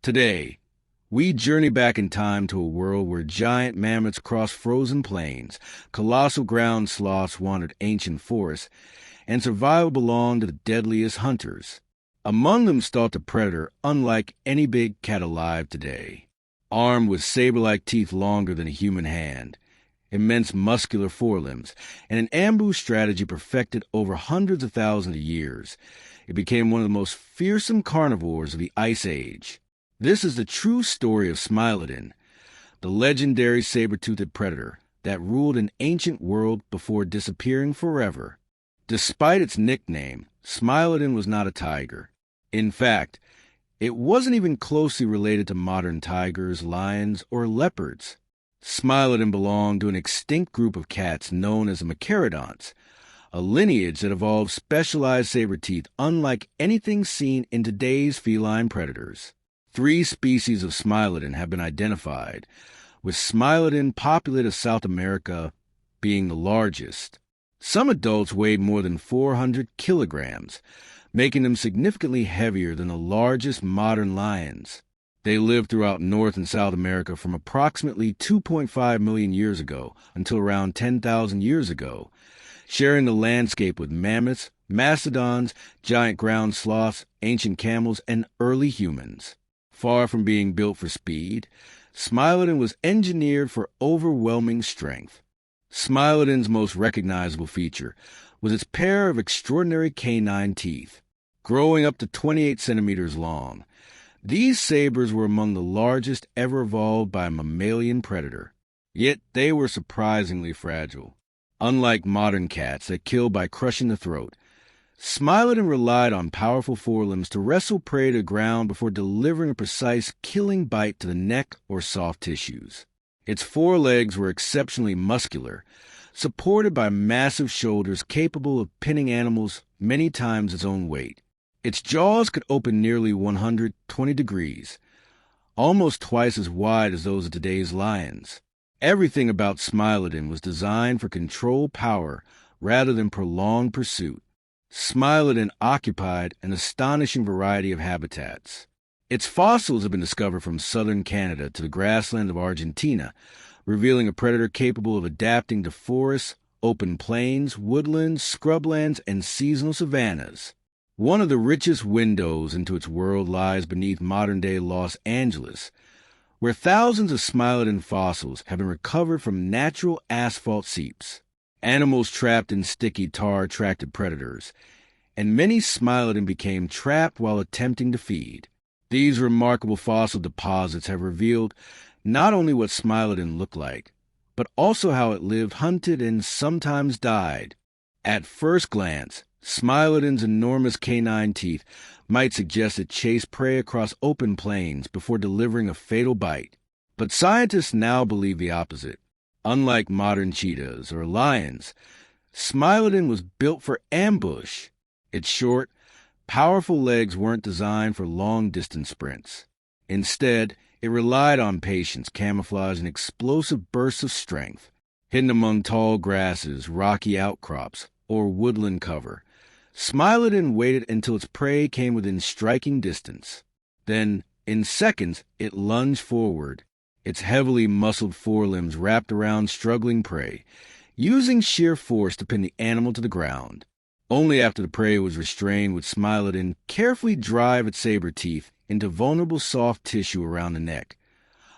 Today, we journey back in time to a world where giant mammoths crossed frozen plains, colossal ground sloths wandered ancient forests, and survival belonged to the deadliest hunters. Among them stalked a predator unlike any big cat alive today. Armed with saber-like teeth longer than a human hand, immense muscular forelimbs, and an ambush strategy perfected over hundreds of thousands of years, it became one of the most fearsome carnivores of the Ice Age. This is the true story of Smilodon, the legendary saber-toothed predator that ruled an ancient world before disappearing forever. Despite its nickname, Smilodon was not a tiger. In fact, it wasn't even closely related to modern tigers, lions, or leopards. Smilodon belonged to an extinct group of cats known as the Machaerodonts, a lineage that evolved specialized saber teeth unlike anything seen in today's feline predators. 3 species of Smilodon have been identified, with Smilodon populate of South America being the largest. Some adults weighed more than 400 kilograms, making them significantly heavier than the largest modern lions. They lived throughout North and South America from approximately 2.5 million years ago until around 10,000 years ago, sharing the landscape with mammoths, mastodons, giant ground sloths, ancient camels, and early humans. Far from being built for speed, Smilodon was engineered for overwhelming strength. Smilodon's most recognizable feature was its pair of extraordinary canine teeth, growing up to 28 centimeters long. These sabers were among the largest ever evolved by a mammalian predator, yet they were surprisingly fragile. Unlike modern cats that kill by crushing the throat, Smilodon relied on powerful forelimbs to wrestle prey to the ground before delivering a precise killing bite to the neck or soft tissues. Its forelegs were exceptionally muscular, supported by massive shoulders capable of pinning animals many times its own weight. Its jaws could open nearly 120 degrees, almost twice as wide as those of today's lions. Everything about Smilodon was designed for controlled power rather than prolonged pursuit. Smilodon occupied an astonishing variety of habitats. Its fossils have been discovered from southern Canada to the grassland of Argentina, revealing a predator capable of adapting to forests, open plains, woodlands, scrublands, and seasonal savannas. One of the richest windows into its world lies beneath modern-day Los Angeles, where thousands of Smilodon fossils have been recovered from natural asphalt seeps. Animals trapped in sticky tar attracted predators, and many Smilodon became trapped while attempting to feed. These remarkable fossil deposits have revealed not only what Smilodon looked like, but also how it lived, hunted, and sometimes died. At first glance, Smilodon's enormous canine teeth might suggest it chased prey across open plains before delivering a fatal bite. But scientists now believe the opposite. Unlike modern cheetahs or lions, Smilodon was built for ambush. Its short, powerful legs weren't designed for long-distance sprints. Instead, it relied on patience, camouflage, and explosive bursts of strength. Hidden among tall grasses, rocky outcrops, or woodland cover, Smilodon waited until its prey came within striking distance. Then, in seconds, it lunged forward, its heavily muscled forelimbs wrapped around struggling prey, using sheer force to pin the animal to the ground. Only after the prey was restrained would Smilodon carefully drive its saber teeth into vulnerable soft tissue around the neck,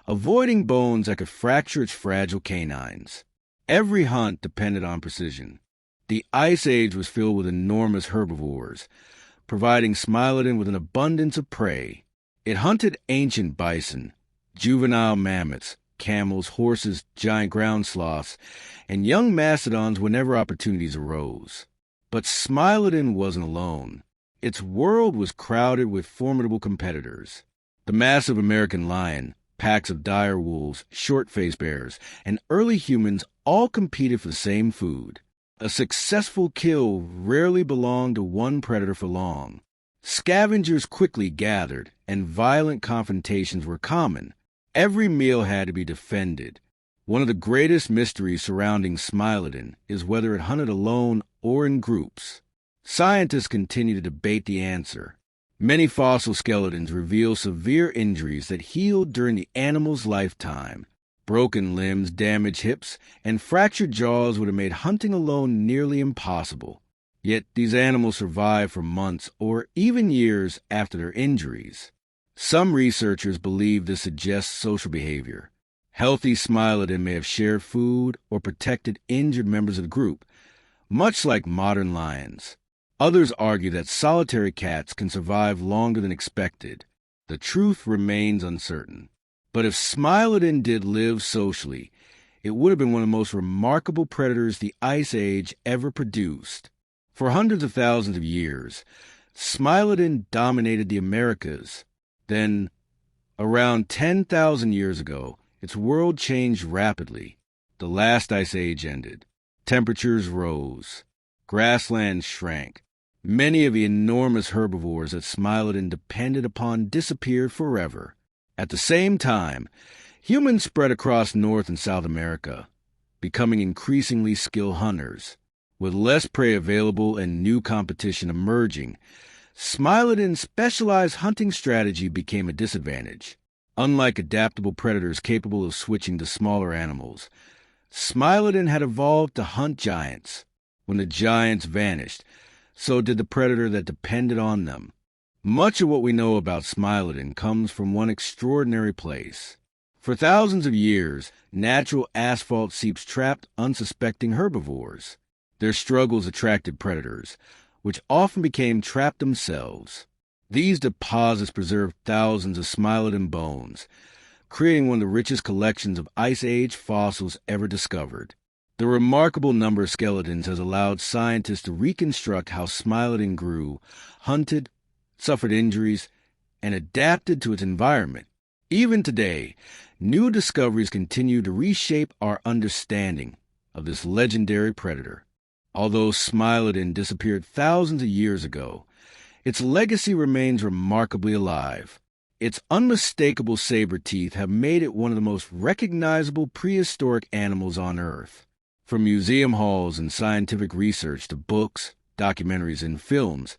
avoiding bones that could fracture its fragile canines. Every hunt depended on precision. The Ice Age was filled with enormous herbivores, providing Smilodon with an abundance of prey. It hunted ancient bison, juvenile mammoths, camels, horses, giant ground sloths, and young mastodons whenever opportunities arose. But Smilodon wasn't alone. Its world was crowded with formidable competitors. The massive American lion, packs of dire wolves, short-faced bears, and early humans all competed for the same food. A successful kill rarely belonged to one predator for long. Scavengers quickly gathered, and violent confrontations were common. Every meal had to be defended. One of the greatest mysteries surrounding Smilodon is whether it hunted alone or in groups. Scientists continue to debate the answer. Many fossil skeletons reveal severe injuries that healed during the animal's lifetime. Broken limbs, damaged hips, and fractured jaws would have made hunting alone nearly impossible. Yet these animals survive for months or even years after their injuries. Some researchers believe this suggests social behavior. Healthy Smilodon may have shared food or protected injured members of the group, much like modern lions. Others argue that solitary cats can survive longer than expected. The truth remains uncertain. But if Smilodon did live socially, it would have been one of the most remarkable predators the Ice Age ever produced. For hundreds of thousands of years, Smilodon dominated the Americas. Then, around 10,000 years ago, its world changed rapidly. The last Ice Age ended. Temperatures rose. Grasslands shrank. Many of the enormous herbivores that Smilodon depended upon disappeared forever. At the same time, humans spread across North and South America, becoming increasingly skilled hunters. With less prey available and new competition emerging, Smilodon's specialized hunting strategy became a disadvantage. Unlike adaptable predators capable of switching to smaller animals, Smilodon had evolved to hunt giants. When the giants vanished, so did the predator that depended on them. Much of what we know about Smilodon comes from one extraordinary place. For thousands of years, natural asphalt seeps trapped unsuspecting herbivores. Their struggles attracted predators, which often became trapped themselves. These deposits preserved thousands of Smilodon bones, creating one of the richest collections of Ice Age fossils ever discovered. The remarkable number of skeletons has allowed scientists to reconstruct how Smilodon grew, hunted, suffered injuries, and adapted to its environment. Even today, new discoveries continue to reshape our understanding of this legendary predator. Although Smilodon disappeared thousands of years ago, its legacy remains remarkably alive. Its unmistakable saber teeth have made it one of the most recognizable prehistoric animals on Earth. From museum halls and scientific research to books, documentaries, and films,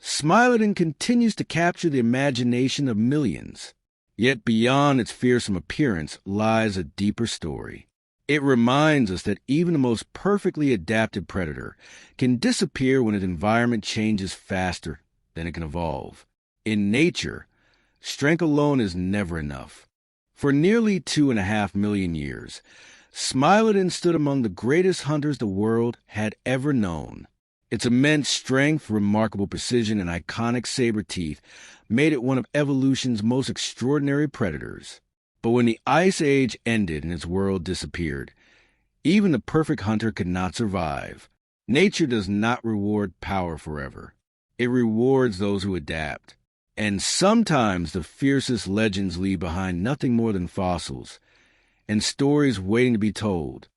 Smilodon continues to capture the imagination of millions. Yet beyond its fearsome appearance lies a deeper story. It reminds us that even the most perfectly adapted predator can disappear when its environment changes faster than it can evolve. In nature, strength alone is never enough. For nearly 2.5 million years, Smilodon stood among the greatest hunters the world had ever known. Its immense strength, remarkable precision, and iconic saber teeth made it one of evolution's most extraordinary predators. But when the Ice Age ended and its world disappeared, even the perfect hunter could not survive. Nature does not reward power forever. It rewards those who adapt. And sometimes the fiercest legends leave behind nothing more than fossils and stories waiting to be told.